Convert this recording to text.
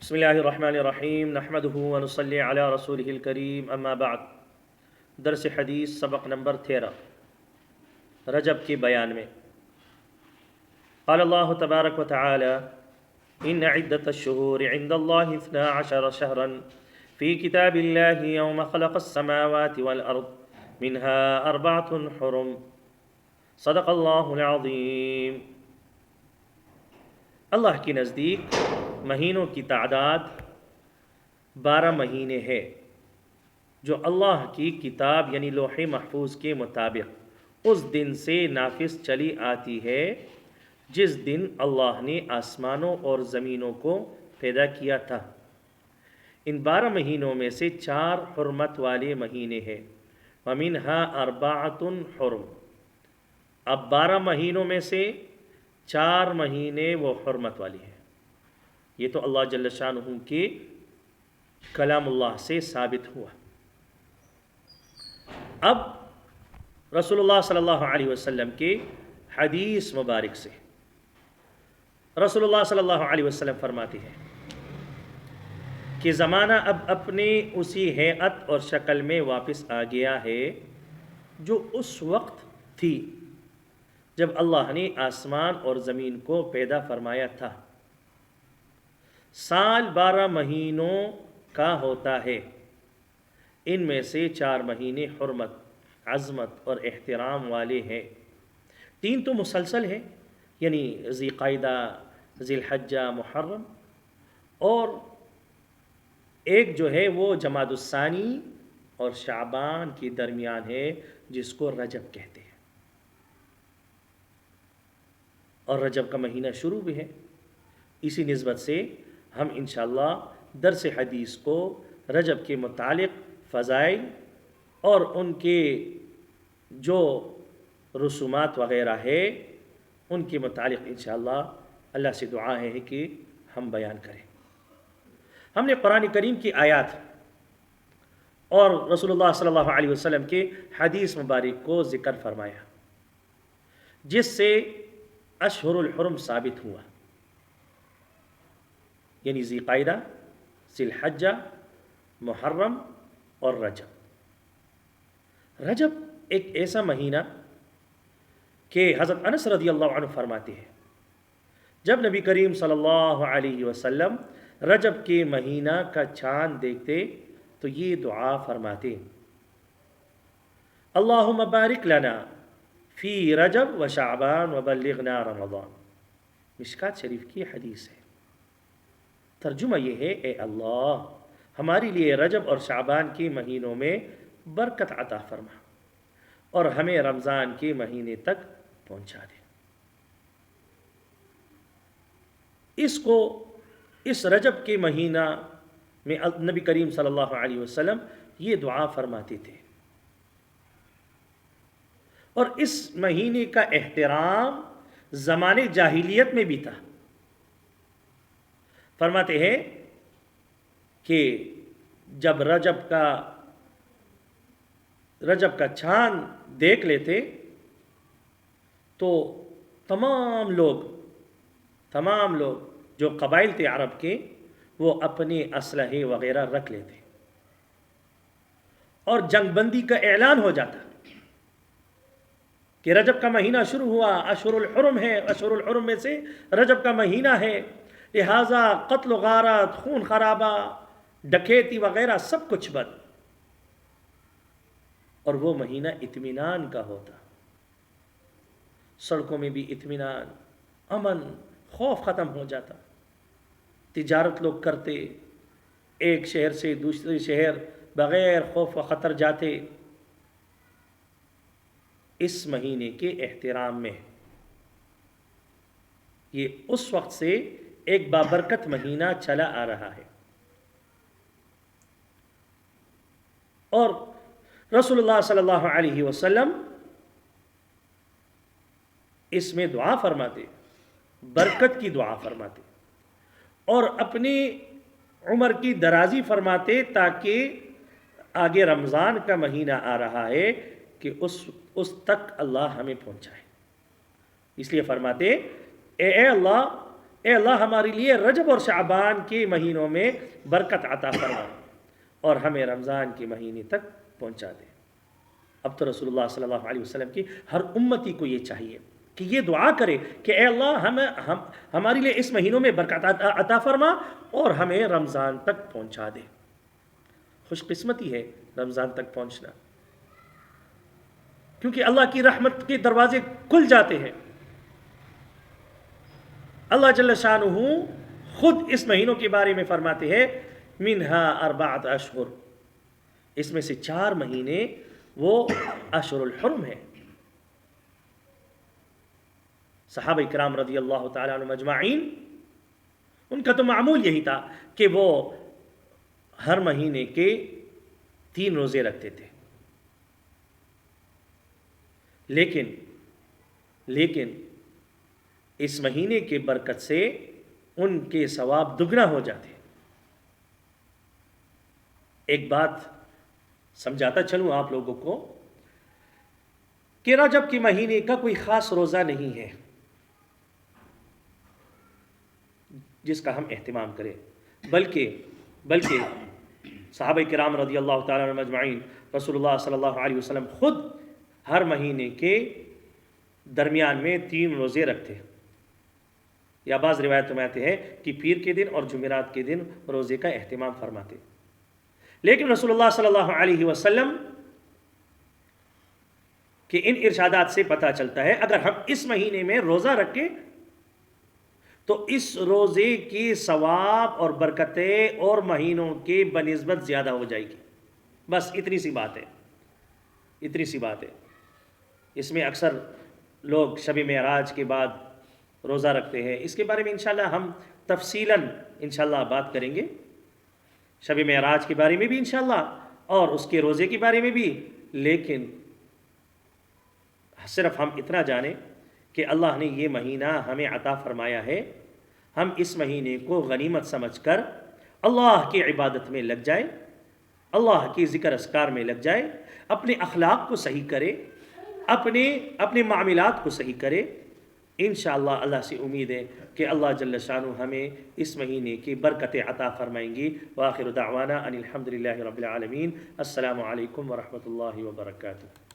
بسم اللہ الرحمن الرحیم نحمده ونصلی علی رسولہ الکریم اما بعد۔ درس حدیث سبق نمبر 13 رجب کے بیان میں قال اللہ تبارک و تعالی ان عدت الشہور عند اللہ 12 شہرا فی کتاب اللہ یوم خلق السماوات والارض منها 4 حرم صدق اللہ العظیم۔ اللہ کے نزدیک مہینوں کی تعداد 12 مہینے ہے جو اللہ کی کتاب یعنی لوح محفوظ کے مطابق اس دن سے نافذ چلی آتی ہے جس دن اللہ نے آسمانوں اور زمینوں کو پیدا کیا تھا۔ ان 12 مہینوں میں سے 4 حرمت والے مہینے ہیں، وَمِنْهَا 4 حرم۔ اب 12 مہینوں میں سے 4 مہینے وہ حرمت والی ہیں۔ یہ تو اللہ جل شانہ کے کلام اللہ سے ثابت ہوا۔ اب رسول اللہ صلی اللہ علیہ وسلم کے حدیث مبارک سے رسول اللہ صلی اللہ علیہ وسلم فرماتے ہیں کہ زمانہ اب اپنے اسی ہیئت اور شکل میں واپس آ گیا ہے جو اس وقت تھی جب اللہ نے آسمان اور زمین کو پیدا فرمایا تھا۔ سال 12 مہینوں کا ہوتا ہے، ان میں سے 4 مہینے حرمت، عظمت اور احترام والے ہیں، 3 تو مسلسل ہیں یعنی ذی قعدہ، ذی الحجہ، محرم، اور ایک جو ہے وہ جمادی الثانی اور شعبان کے درمیان ہے جس کو رجب کہتے ہیں، اور رجب کا مہینہ شروع بھی ہے۔ اسی نسبت سے ہم انشاءاللہ درس حدیث کو رجب کے متعلق فضائل اور ان کے جو رسومات وغیرہ ہے ان کے متعلق انشاءاللہ اللہ سے دعا ہے کہ ہم بیان کریں۔ ہم نے قرآن کریم کی آیات اور رسول اللہ صلی اللہ علیہ وسلم کے حدیث مبارک کو ذکر فرمایا جس سے اشہر الحرم ثابت ہوا، یعنی ذی قعدہ، ذی الحجہ، محرم اور رجب۔ رجب ایک ایسا مہینہ کہ حضرت انس رضی اللہ عنہ فرماتے ہیں جب نبی کریم صلی اللہ علیہ وسلم رجب کے مہینہ کا چاند دیکھتے تو یہ دعا فرماتے: اللہم بارک لنا فی رجب و شعبان وبلغنا رمضان۔ مشکات شریف کی حدیث ہے۔ ترجمہ یہ ہے: اے اللہ ہمارے لیے رجب اور شعبان کے مہینوں میں برکت عطا فرما اور ہمیں رمضان کے مہینے تک پہنچا دے۔ اس رجب کے مہینہ میں نبی کریم صلی اللہ علیہ وسلم یہ دعا فرماتے تھے، اور اس مہینے کا احترام زمانے جاہلیت میں بھی تھا۔ فرماتے ہیں کہ جب رجب کا چاند دیکھ لیتے تو تمام لوگ جو قبائل تھے عرب کے وہ اپنے اسلحے وغیرہ رکھ لیتے اور جنگ بندی کا اعلان ہو جاتا کہ رجب کا مہینہ شروع ہوا، اشہر الحرم ہے، اشہر الحرم میں سے رجب کا مہینہ ہے، لہٰذا قتل و غارت، خون خرابہ، ڈکیتی وغیرہ سب کچھ بند، اور وہ مہینہ اطمینان کا ہوتا، سڑکوں میں بھی اطمینان، امن، خوف ختم ہو جاتا، تجارت لوگ کرتے، ایک شہر سے دوسرے شہر بغیر خوف و خطر جاتے۔ اس مہینے کے احترام میں یہ اس وقت سے ایک بابرکت مہینہ چلا آ رہا ہے، اور رسول اللہ صلی اللہ علیہ وسلم اس میں دعا فرماتے، برکت کی دعا فرماتے اور اپنی عمر کی درازی فرماتے تاکہ آگے رمضان کا مہینہ آ رہا ہے کہ اس تک اللہ ہمیں پہنچائے۔ اس لیے فرماتے: اے اللہ اے اللہ ہمارے لیے رجب اور شعبان کے مہینوں میں برکت عطا فرما اور ہمیں رمضان کے مہینے تک پہنچا دے۔ اب تو رسول اللہ صلی اللہ علیہ وسلم کی ہر امتی کو یہ چاہیے کہ یہ دعا کرے کہ اے اللہ ہمارے لیے اس مہینوں میں برکت عطا فرما اور ہمیں رمضان تک پہنچا دے۔ خوش قسمتی ہے رمضان تک پہنچنا، کیونکہ اللہ کی رحمت کے دروازے کھل جاتے ہیں۔ اللہ جل شانہ خود اس مہینوں کے بارے میں فرماتے ہیں منہا اربعۃ اشہر، اس میں سے 4 مہینے وہ اشہر الحرم ہے۔ صحابہ کرام رضی اللہ تعالیٰ عنہم اجمعین، ان کا تو معمول یہی تھا کہ وہ ہر مہینے کے 3 روزے رکھتے تھے، لیکن اس مہینے کے برکت سے ان کے ثواب دگنا ہو جاتے۔ ایک بات سمجھاتا چلوں آپ لوگوں کو کہ رجب کے مہینے کا کوئی خاص روزہ نہیں ہے جس کا ہم اہتمام کریں، بلکہ صحابہ کرام رضی اللہ تعالیٰ عنہم اجمعین، رسول اللہ صلی اللہ علیہ وسلم خود ہر مہینے کے درمیان میں 3 روزے رکھتے، یا بعض روایتوں میں آتے ہیں کہ پیر کے دن اور جمعرات کے دن روزے کا اہتمام فرماتے۔ لیکن رسول اللہ صلی اللہ علیہ وسلم کہ ان ارشادات سے پتہ چلتا ہے اگر ہم اس مہینے میں روزہ رکھیں تو اس روزے کی ثواب اور برکتیں اور مہینوں کے بنسبت زیادہ ہو جائے گی۔ بس اتنی سی بات ہے۔ اس میں اکثر لوگ شب معراج کے بعد روزہ رکھتے ہیں، اس کے بارے میں انشاءاللہ ہم تفصیلاً انشاءاللہ بات کریں گے، شب معراج کے بارے میں بھی انشاءاللہ اور اس کے روزے کے بارے میں بھی۔ لیکن صرف ہم اتنا جانیں کہ اللہ نے یہ مہینہ ہمیں عطا فرمایا ہے، ہم اس مہینے کو غنیمت سمجھ کر اللہ کی عبادت میں لگ جائیں، اللہ کی ذکر اذکار میں لگ جائیں، اپنے اخلاق کو صحیح کرے، اپنے معاملات کو صحیح کرے۔ انشاءاللہ اللہ سے امید ہے کہ اللہ جل شانہ ہمیں اس مہینے کی برکتیں عطا فرمائیں گی۔ وآخر دعوانا ان الحمدللہ رب العالمین۔ السلام علیکم ورحمۃ اللہ وبرکاتہ۔